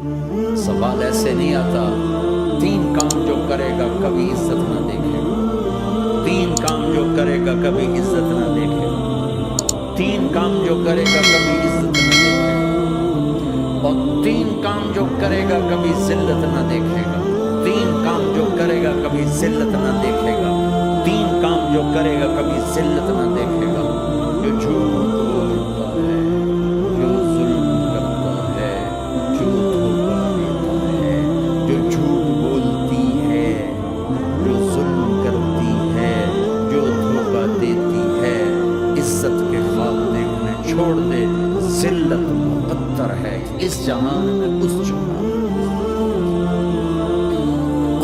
سوال ایسے نہیں آتا 3 کام جو کرے گا کبھی عزت نہ دیکھے گا، 3 کام جو کرے گا کبھی عزت نہ دیکھے گا، 3 کام جو کرے گا کبھی عزت نہ دیکھے گا، اور 3 کام جو کرے گا کبھی ذلت نہ دیکھے گا، 3 کام جو کرے گا کبھی ذلت نہ دیکھے گا، 3 کام جو کرے گا کبھی ذلت نہ دیکھے گا۔ جو جھوٹ بولتا ہے، جو ظلم کرتا ہے، جو دھوکہ دیتا ہے، جو جھوٹ بولتی ہے، جو ظلم کرتی ہے، جو دھوکہ دیتی ہے، عزت کے خواب دیکھنے چھوڑ دے، ذلت مقدر ہے اس جہان میں اس جہان میں۔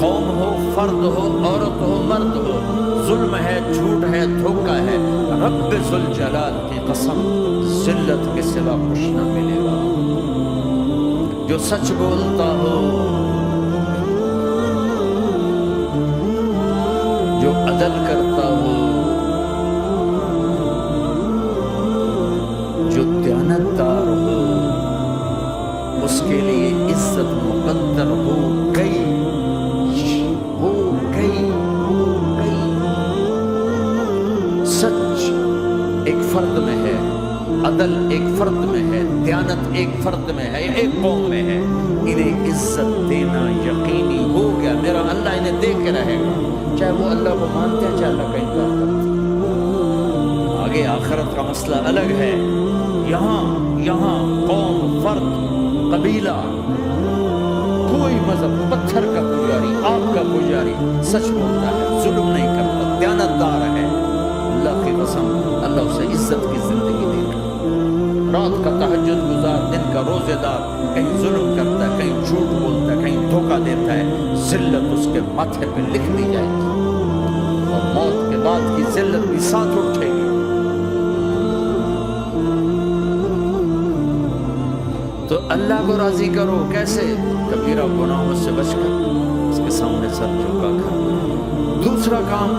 قوم ہو، فرد ہو، عورت ہو، مرد ہو، ظلم ہے، جھوٹ ہے، دھوکہ ہے، رب ذوالجلال کی قسم ذلت کے سوا کچھ نہ ملے گا۔ جو سچ بولتا ہو، جو عدل کرتا ہو، جو دیانتدار ہو، اس کے لیے عزت مقدر ہو گئی، ہو گئی، ہو گئی۔ سچ ایک فرد میں ہے، عدل ایک فرد میں ہے، دیانت ایک فرد میں ہے، ایک قوم میں ہے، انہیں عزت دینا یقینی ہو گیا۔ میرا اللہ انہیں دے کے رہے گا، چاہے وہ اللہ کو مانتے ہیں چاہے اللہ کا انکار کرتے ہیں۔ آگے آخرت کا مسئلہ الگ ہے۔ یہاں قوم، فرد، قبیلہ، کوئی مذہب، پتھر کا پجاری، آگ کا پجاری سچ بولتا ہے، ظلم نہیں کرتا، دیانتدار ہے، اللہ کی قسم اللہ اسے عزت کی زندگی دے گا۔ رات کا تہجد گزار، دن کا روزے دار، کہیں ظلم کرتا ہے، کہیں جھوٹ بولتا ہے، کہیں دھوکہ دیتا ہے، ذلت اس کے ماتھے پہ لکھ دی جائے گی، اور موت کے بعد کی ذلت بھی ساتھ اٹھے گی۔ تو اللہ کو راضی کرو، کیسے؟ کبیرہ گناہوں سے بچ کر، اس کے سامنے سر جھکا کر۔ دوسرا کام،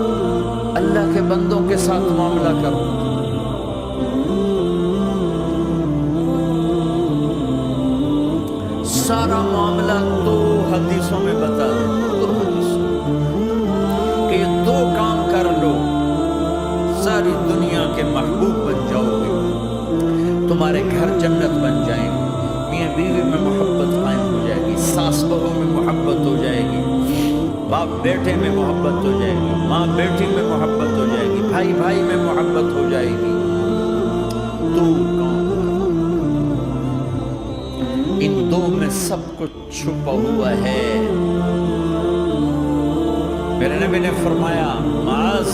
اللہ کے بندوں کے ساتھ معاملہ کرو۔ سارا معاملہ 2 حدیثوں میں بتا دیں، 2 حدیثوں کہ یہ 2 کام کر لو، ساری دنیا کے محبوب بن جاؤ گے، تمہارے گھر جنت بن جائیں گے، میاں بیوی میں محبت قائم ہو جائے گی، ساس بہو میں محبت ہو جائے گی، باپ بیٹے میں محبت ہو جائے گی، ماں بیٹی میں محبت ہو جائے گی، بھائی بھائی میں محبت ہو جائے گی۔ 2 کام، ان 2 میں سب کچھ چھپا ہوا ہے۔ میرے نبی نے فرمایا معاذ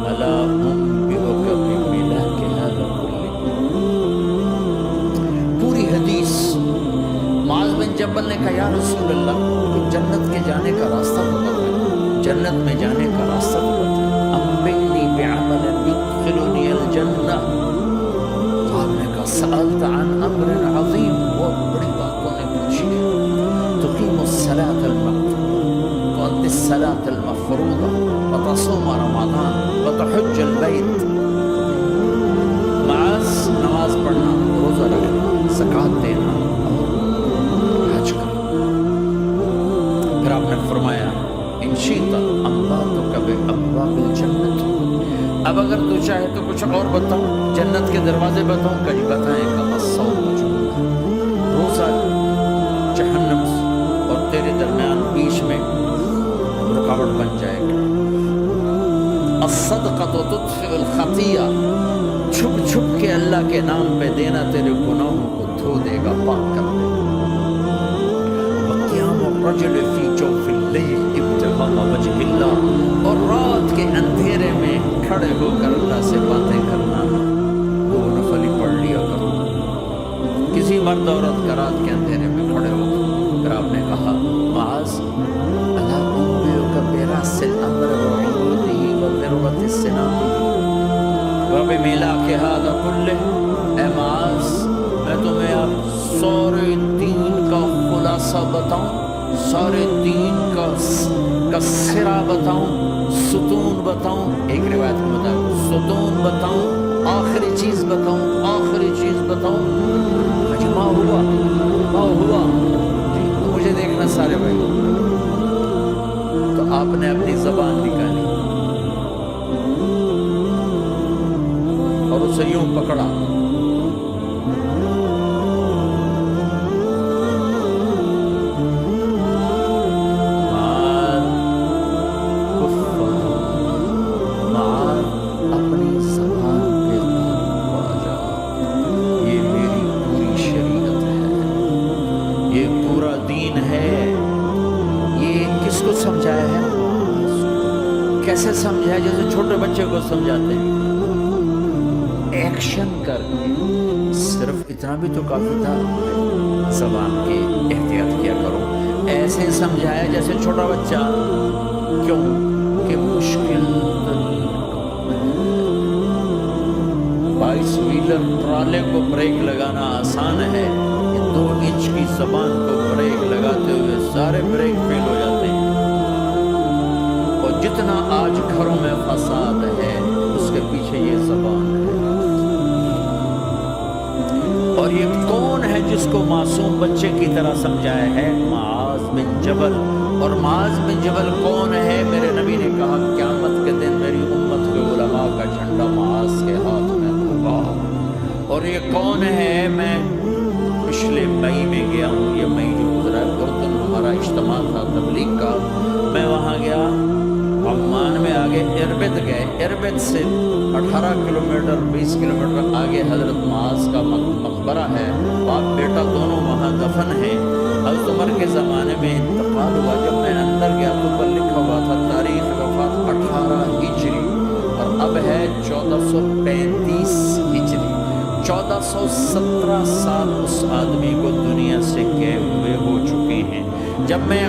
الا انبئک بملاک ھذا کلہ۔ پوری حدیث معاذ بن جبل نے کہا یا رسول اللہ تو جنت کے جانے کا راستہ تو بتائیں، جنت میں جانے کا راستہ تو بتائیں، انبئنی بعمل یدخلنی الجنہ۔ آپ نے کہا سألت عن امر عظیم، بہت بڑی بات تو نے پوچھی ہے، تقیم الصلاة المکتوبہ وتؤدی الصلاة المفروضہ وتصوم رمضان وتحج البیت۔ معاذ نماز پڑھنا، روزہ رکھنا، زکوٰۃ دینا اور حج کرنا۔ پھر آپ نے فرمایا ان شئت انبأتک بأبواب الجنۃ۔ اب اگر تو چاہے تو کچھ اور بتاؤں، جنت کے دروازے بتاؤں؟ کہ بتائیں کہ الصوم روزہ جہنم اور تیرے درمیان بیچ میں رکاوٹ بن جائے گا۔ الصدقۃ تطفئ الخطیہ، چھپ چھپ کے اللہ کے نام پہ دینا تیرے گناہوں کو دھو دے گا، پاک کر دے گا۔ وقیام الرجل فی جوف اللیل ابتغاء وجہ اللہ، اور رات کے اندھیرے میں کھڑے ہو کر اللہ سے باتیں کرنا۔ 2 نفل ہی پڑھ لیا کرو، کسی مرد عورت کا رات کے اندھیرے میں کھڑے ہو۔ پھر آپ نے کہا معاذ الا انبئک براس الامر وعمودہ وذروۃ السنام وبملاک ھذا کلہ۔ اے معاذ میں تمہیں اب سارے دین کا خلاصہ بتاؤں، سارے دین کا سرا بتاؤں، ستون بتاؤں، ایک روایت میں بتاؤں ستون بتاؤں، آخری چیز بتاؤں، آخری چیز بتاؤں۔ ما ہوا سارے بھائی، تو آپ نے اپنی زبان نکالی اور اسے یوں پکڑا، اپنی زبان پہ قابو پا جا، یہ میری پوری شریعت ہے، یہ پورا دین ہے۔ یہ کس کو سمجھایا ہے؟ کیسے سمجھایا؟ جیسے چھوٹے بچے کو سمجھاتے ہیں، ایکشن کر کے۔ صرف اتنا بھی تو کافی تھا، زبان کی احتیاط کیا کرو۔ ایسے سمجھایا جیسے چھوٹا بچہ، کیوں کہ مشکل ترین 22 ویلر ٹرالے کو بریک لگانا آسان ہے، 2 انچ کی زبان کو بریک لگاتے ہوئے سارے بریک فیل ہو جاتے ہیں۔ اور جتنا آج گھروں میں فساد ہے اس کے پیچھے یہ زبان ہے۔ اور یہ کون ہے جس کو معصوم بچے کی طرح سمجھایا ہے؟ معاذ بن جبل۔ اور معاذ بن جبل کون ہے؟ میرے نبی نے کہا قیامت کے دن میری امت کے علماء کا جھنڈا معاذ کے ہاتھ میں ہوگا۔ اور یہ کون ہے؟ میں پچھلے مئی میں گیا ہوں، یہ مئی جو گزرا ہے، اردن ہمارا اجتماع تھا تبلیغ کا، میں وہاں گیا، عمان میں آگے اربد گئے، اربد سے 18 کلومیٹر 20 کلومیٹر آگے حضرت معاذ کا مقبرہ ہے، باپ بیٹا دونوں وہاں دفن ہیں۔ حضرت عمر کے زمانے میں انتقال ہوا، جب میں اندر گیا تو پر لکھا ہوا تھا تاریخ وفات 18 ہجری اور اب ہے 1435 ہجری۔ 1417 سال اس آدمی کو دنیا سے گئے ہوئے ہو چکے ہیں۔ جب میں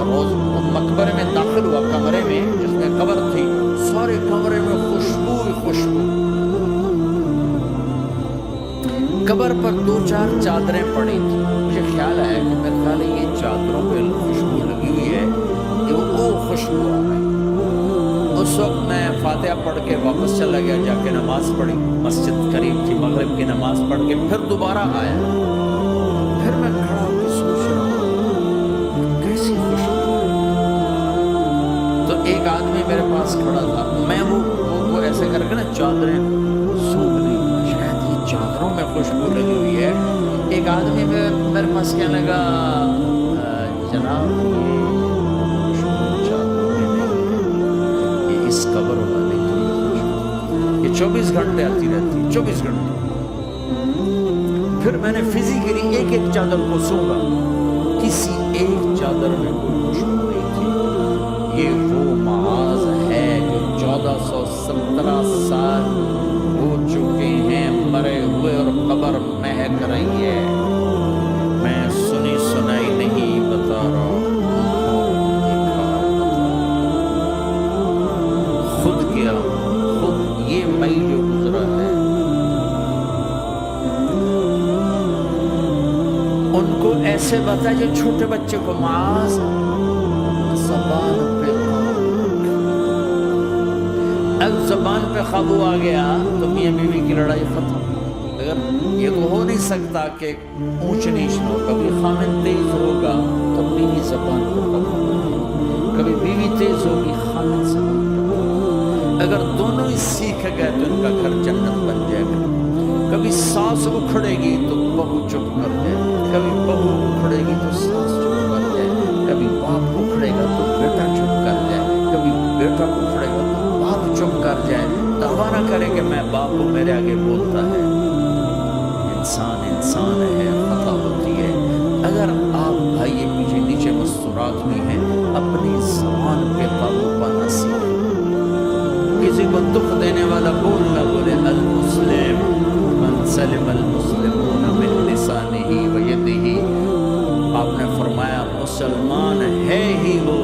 روز مقبرے میں داخل ہوا، کمرے میں جس میں قبر تھی، سارے کمرے میں خوشبو ہی خوشبو۔ قبر پر 2-4 چادریں پڑی تھی، مجھے خیال آیا کہ میرے خیال ہے یہ چادروں پہ خوشبو لگی ہوئی ہے، یہ وہ خوشبو آ گئی۔ اس وقت میں فاتحہ پڑھ کے واپس چلا گیا، جا کے نماز پڑھی، مسجد قریب تھی، مغرب کی نماز پڑھ کے پھر دوبارہ آیا، پھر میں کھڑا ہو کے سوچ رہا ہوں کیسی خوشبو ہے۔ تو ایک آدمی میرے پاس کھڑا تھا، میں وہ ایسے کر کے نا چادریں سونگ لی، شاید یہ چادروں میں خوشبو لگی ہوئی ہے۔ ایک آدمی میرے پاس کہنے لگا جناب اس قبر والے کی خوشبو یہ 24 گھنٹے آتی رہتی، 24 گھنٹے۔ پھر میں نے فزیکلی ایک چادر کو سونگا، کسی ایک چادر میں کوئی خوشبو نہیں تھی۔ یہ وہ معاذ ہے جو 1417 سال ہو چکے ہیں مرے ہوئے اور قبر مہک رہی ہے۔ میں سنی سنائی نہیں بتا رہا، خود کیا، خود یہ مئی جو گزرا ہے، ان کو ایسے بتا جو چھوٹے بچے کو معاذ زبان پہ اب زبان پہ قابو آ گیا تو میاں بیوی کی لڑائی ختم۔ اگر یہ تو ہو نہیں سکتا کہ اونچ نیچ ہو، کبھی خامن تیز ہوگا تو بیوی زبان پہ قابو، کبھی بیوی تیز ہوگی خامن زبان پہ۔ اگر دونوں ہی سیکھ گئے تو ان کا گھر جنت بن جائے گا۔ کبھی ساس اکھڑے گی تو بہو چپ کر جائے، کبھی بہو اکھڑے گی تو ساس چپ کر جائے، کبھی باپ اکھڑے گا تو بیٹا چپ کر جائے، کبھی بیٹا اکھڑے گا تو باپ چپ کر جائے۔ دعویٰ نہ کرے کہ میں باپ کو میرے آگے بولتا ہے، انسان ہے، خطا ہوتی ہے۔ اگر آپ بھائی پیچھے نیچے مستورات بھی ہیں، اپنی زبان پہ قابو پانا سیکھیں۔ کسی کو دکھ دینے والا بول نہ بولے۔ المسلم من سلم المسلمون من لسانہ و یدہ، آپ نے فرمایا مسلمان ہے ہی وہ